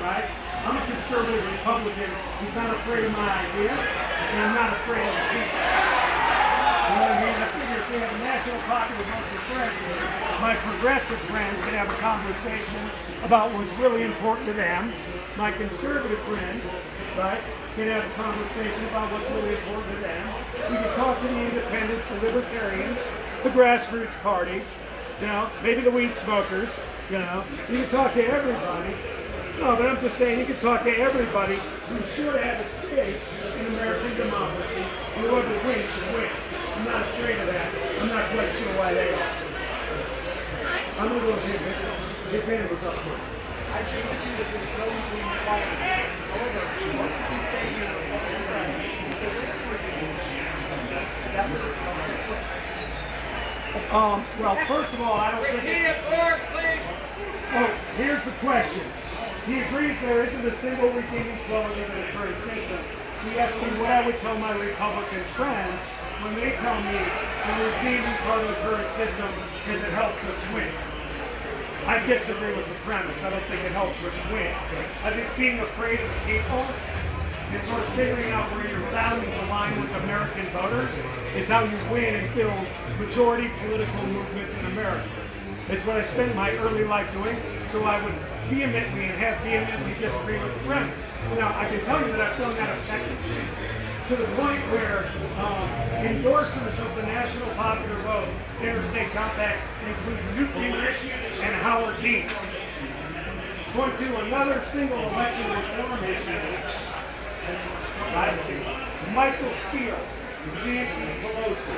Speaker 9: right? I'm a conservative Republican who's not afraid of my ideas, and I'm not afraid of the people. You know what I mean? I figure if we have a national popular vote for president, my progressive friends can have a conversation about what's really important to them. My conservative friends, right, can have a conversation about what's really important to them. We can talk to the independents, the libertarians, the grassroots parties, you know, maybe the weed smokers, you know. You can talk to everybody No, but I'm just saying you can talk to everybody who should have a stake in American democracy. Whoever wins should win. I'm not afraid of that. I'm not quite sure why they are. I'm going to go with his hand was up first.
Speaker 1: I agree with you that there's no reason why. However, most of these statements are public friends. So is that
Speaker 9: Well, first of all, I don't think. Oh, here's the question. He agrees there isn't a single redeeming quality of the current system. He asked me what I would tell my Republican friends when they tell me the redeeming part of the current system is it helps us win. I disagree with the premise. I don't think it helps us win. I think being afraid of the people and sort of figuring out where your values align with American voters is how you win and build majority political movements in America. It's what I spent my early life doing, so I would vehemently disagree with the premise. Now, I can tell you that I've done that effectively to the point where endorsers of the National Popular Vote Interstate Compact include Newt Gingrich and Howard Dean. Going to another single election reform issue, Michael Steele, Nancy Pelosi.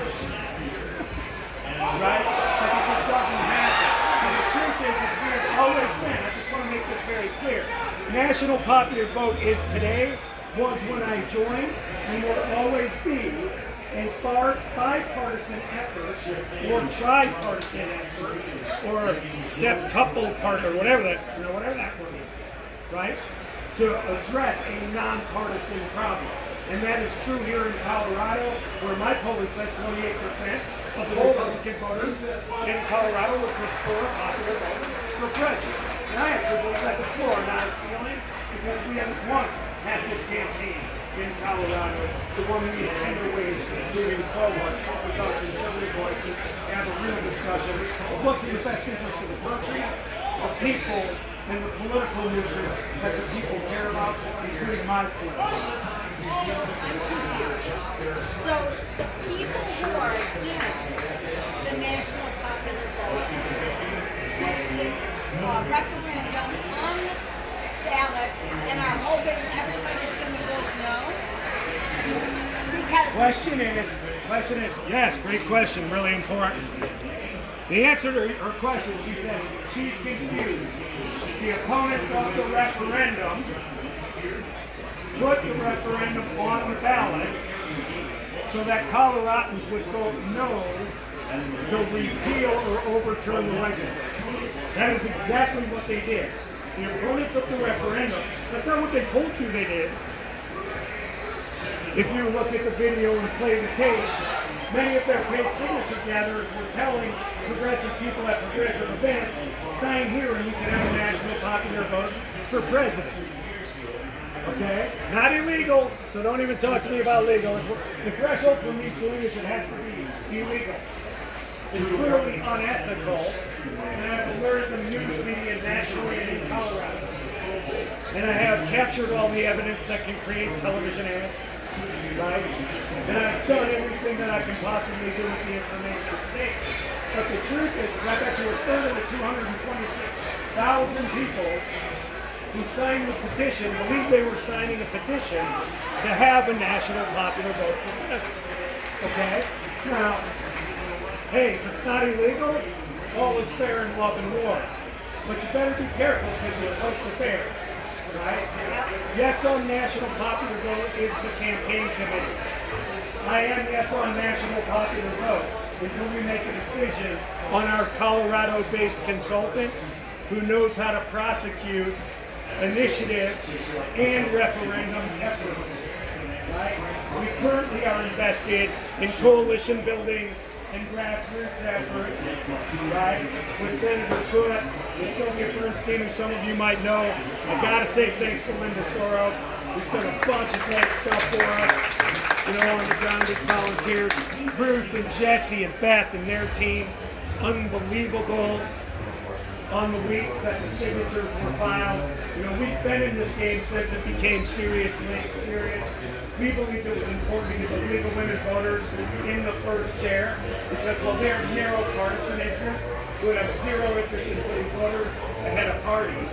Speaker 9: Right? Like it just doesn't happen. And the truth is we've always been, I just want to make this very clear. National Popular Vote is today, was when I joined, and will always be a bipartisan effort, or tripartisan effort, or septuple part, or whatever that word is, right? To address a nonpartisan problem. And that is true here in Colorado, where my polling says 28% of the Republican voters in Colorado would prefer a popular vote for president. And I actually believe that's a floor, not a ceiling, because we haven't once had this campaign in Colorado, the one we intend to wage moving forward without conservative voices, and have a real discussion of what's in the best interest of the country, the people, and the political movements that the people care about, including my political movement.
Speaker 2: So the people who are against the national popular vote put the referendum on the ballot and are hoping everybody's going to vote no? Because
Speaker 9: Question is, yes, great question, really important. The answer to her question, she says, she's confused. The opponents of the referendum put the referendum on the ballot so that Coloradans would vote no to repeal or overturn the legislature. That is exactly what they did. The opponents of the referendum, that's not what they told you they did. If you look at the video and play the tape, many of their paid signature gatherers were telling progressive people at progressive events, sign here and you can have a national popular vote for president. Okay? Not illegal, so don't even talk to me about legal. The threshold for me doing is it has to be illegal. It's clearly unethical, and I've alerted the news media nationally and in Colorado. And I have captured all the evidence that can create television ads, right? And I've done everything that I can possibly do with the information it takes. But the truth is, I bet you a third of the 226,000 people who signed the petition believe they were signing a petition to have a national popular vote for president. Okay? Now, hey, if it's not illegal, all is fair in love and war. But you better be careful because you're close to fair. Right? Yes on National Popular Vote is the campaign committee. I am yes on National Popular Vote until we make a decision on our Colorado-based consultant who knows how to prosecute initiative and referendum efforts. Right? We currently are invested in coalition building and grassroots efforts, right? With Senator Foote, with Sylvia Bernstein, who some of you might know. I gotta say thanks to Linda Soro, who's done a bunch of great stuff for us, you know, on the ground as volunteers. Ruth and Jesse and Beth and their team, unbelievable. On the week that the signatures were filed, you know, we've been in this game since it became serious. We believed it was important to get the League of Women Voters in the first chair because while they're narrow partisan interests, we would have zero interest in putting voters ahead of parties,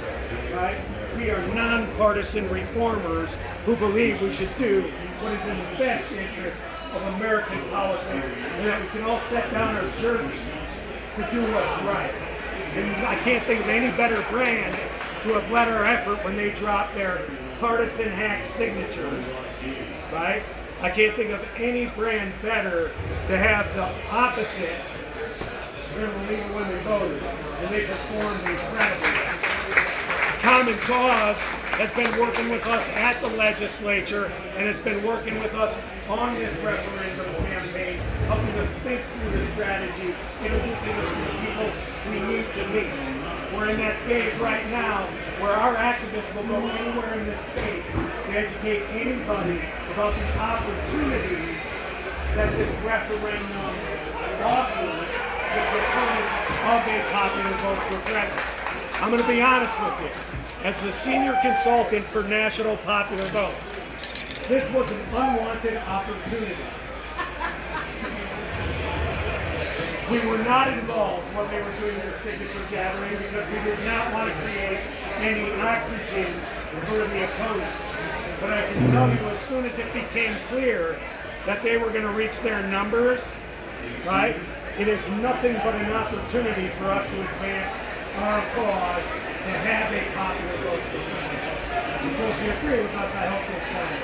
Speaker 9: right? We are nonpartisan reformers who believe we should do what is in the best interest of American politics, and that we can all set down our jerseys to do what's right. And I can't think of any better brand to have led our effort when they dropped their partisan hack signatures, right? I can't think of any brand better to have the opposite than the League of Women Voters, and they performed incredibly. Common Cause has been working with us at the legislature and has been working with us on this referendum campaign, helping us think through the strategy, introducing us to the people we need to meet. We're in that phase right now where our activists will go anywhere in this state to educate anybody about the opportunity that this referendum offers the proponents of a popular vote for president. I'm going to be honest with you. As the senior consultant for National Popular Vote, this was an unwanted opportunity. We were not involved when they were doing their signature gathering because we did not want to create any oxygen for the opponents. But I can tell you, as soon as it became clear that they were going to reach their numbers, right, it is nothing but an opportunity for us to advance our cause to have a popular vote for president. And so if you agree with us, I hope you'll sign it.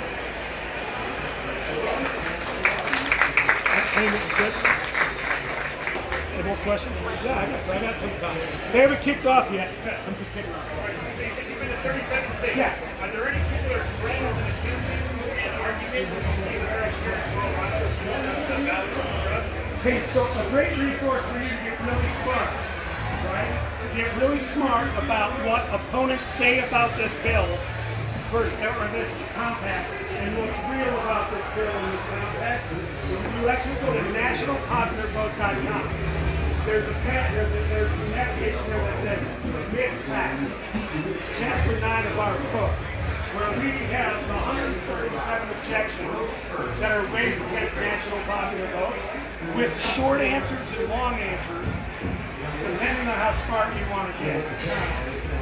Speaker 9: Any more questions? Yeah, I got some time. They haven't kicked off yet. I'm just kidding.
Speaker 10: So you said you've been to 37 states.
Speaker 9: Yeah.
Speaker 10: Are there any people that are trained in the campaign and arguments that you think are here in Colorado that valuable for us?
Speaker 9: Hey, so a great resource for you to get really smart, right? Get really smart about what opponents say about this bill or this compact, and what's real about this bill and this compact. You actually go to nationalpopularvote.com. There's some navigation there that says myth fact. It's chapter 9 of our book, where we have 137 objections that are raised against national popular vote, with short answers and long answers, depending on how smart you want to get.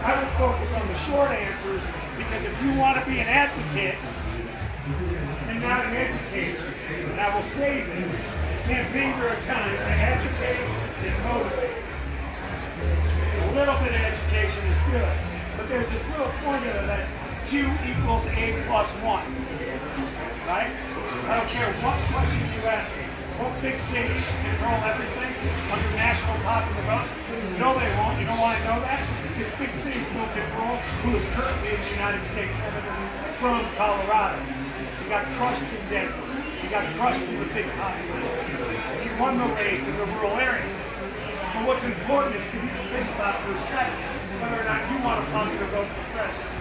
Speaker 9: I would focus on the short answers because if you want to be an advocate and not an educator, and I will say this, campaigns are a time to advocate and motivate. A little bit of education is good, but there's this little formula that's Q equals A plus 1, right? I don't care what question you ask me. Won't big cities control everything under national popular vote? No, they won't. You know why I know that? Because big cities will control who is currently the United States Senator from Colorado. He got crushed in Denver. He got crushed in the big population. He won the race in the rural area. But what's important is for you to think about for a second whether or not you want a popular vote for president.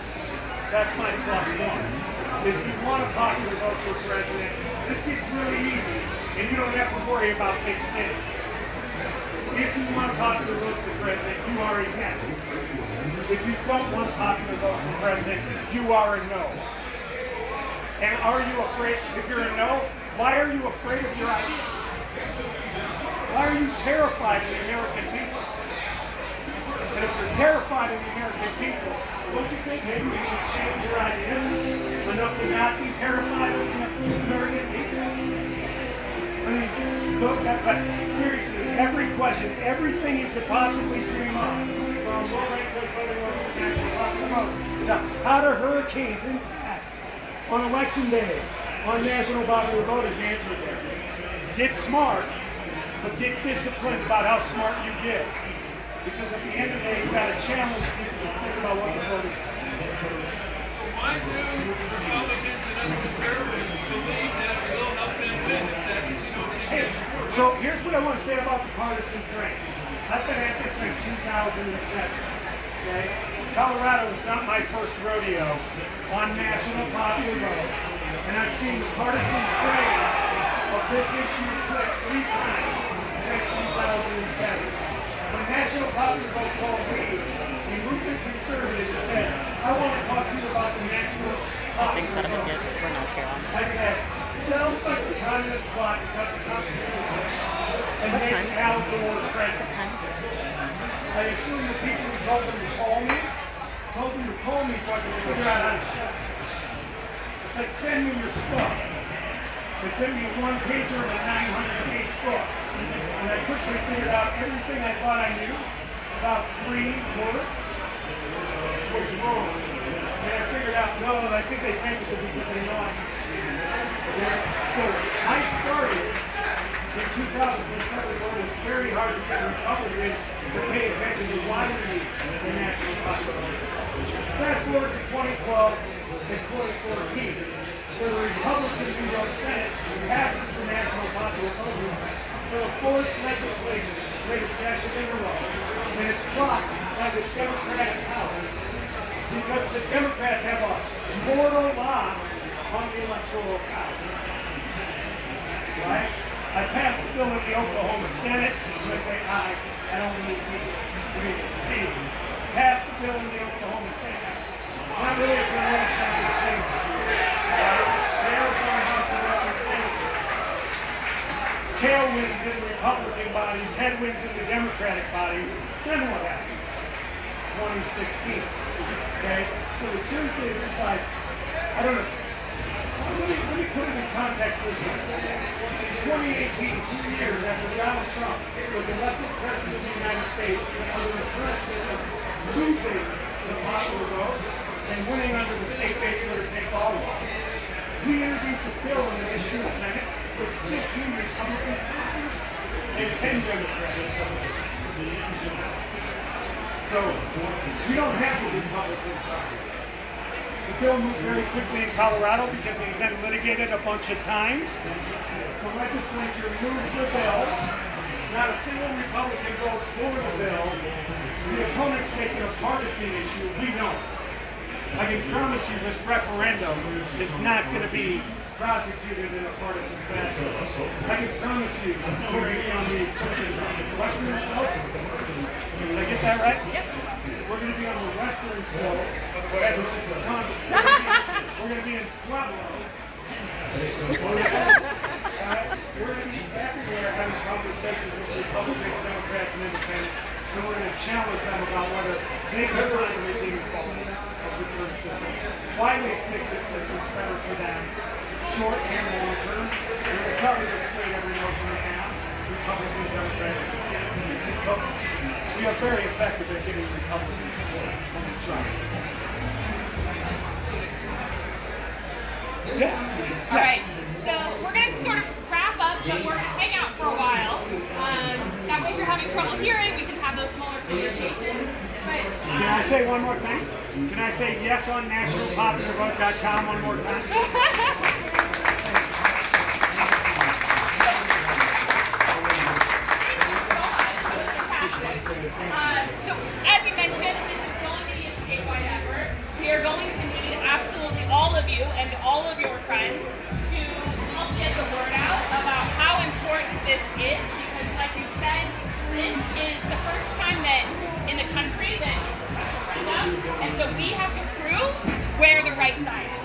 Speaker 9: That's my plus 1. If you want a popular vote for president, this gets really easy. And you don't have to worry about big cities. If you want a popular vote for president, you are a yes. If you don't want a popular vote for president, you are a no. And are you afraid, if you're a no, why are you afraid of your ideas? Why are you terrified of the American people? And if you're terrified of the American people, don't you think maybe you should change your ideas enough to not be terrified of the American people? I mean, look, but seriously, every question, everything you could possibly dream of, from low-rank legislative or national popular vote, is how do hurricanes impact on election day, on national popular vote is answered there. Get smart, but get disciplined about how smart you get. Because at the end of the day, you've got to challenge people to think about what they're voting for.
Speaker 11: Why do Republicans and other conservatives believe that it will help them win?
Speaker 9: So here's what I want to say about the partisan frame. I've been at this since 2007. Okay? Colorado is not my first rodeo on national popular vote. And I've seen the partisan frame of this issue flip 3 times since 2007. When National Popular Vote called me, a movement conservative and said, I want to talk to you about the national popular vote. I said, sounds like the Communist plot to cut the Constitution and make Al Gore president. I assume the people who told them to call me told them to call me so I could figure out how to do it. It's like, send me your stuff. They sent me a one-pager and a 900-page book. And I quickly figured out everything I thought I knew about 3 words was wrong. And I figured out, no, I think they sent it to me because they know I knew. Okay? So I started in 2007 when it was very hard to get Republicans to pay attention to why we need the national popular. Fast forward to 2012 and 2014, where the Republicans in the Senate passes the national popular vote for the 4th legislative session in a row, and it's blocked by the Democratic House because the Democrats have a mortal lock on the electoral college. Right? I passed the bill in the Oklahoma Senate. I'm going to say aye. I don't need to be. Passed the bill in the Oklahoma Senate. It's not really a good chunk of change. The Arizona House of Representatives. Tailwinds in the Republican bodies, headwinds in the Democratic bodies. Then what happened? 2016. Okay? So the truth is, it's like, I don't know. Let me put it in context this way. In 2018, 2 years after Donald Trump was elected president of the United States under the current system, losing the popular vote and winning under the state-based winner-take-all law, we introduced a bill in the issue of the Senate with 15 Republican sponsors and 10 Democrats. So we don't have the Republican Party. The bill moved very quickly in Colorado because it had been litigated a bunch of times. The legislature moves the bill. Not a single Republican vote for the bill. The opponents make it a partisan issue. We don't. I can promise you this referendum is not going to be prosecuted in a partisan fashion. I can promise you we're going to be on the western slope. Did I get that right? Yep. We're going to be on the western slope. We're going to be in Pueblo. We're going to be everywhere having conversations with Republicans, Democrats, and Independents. And we're going to challenge them about whether they can find a redeeming quality of the current system. Why they think this system is better for them, short and long term. And we're going to persuade every notion they have, Republican, Democrats. But we are very effective at getting Republican support when we try.
Speaker 7: All right, so we're going to sort of wrap up, but we're going to hang out for a while. That way if you're having trouble hearing, we can have those smaller conversations. But,
Speaker 9: can I say one more thing? Can I say yes on nationalpopularvote.com one more time?
Speaker 7: So, as you mentioned, this is going to be a statewide effort. We are going to need absolutely all of you and all of your friends to help get the word out about how important this is, because like you said, this is the first time that in the country that it's a referendum, and so we have to prove where the right side is.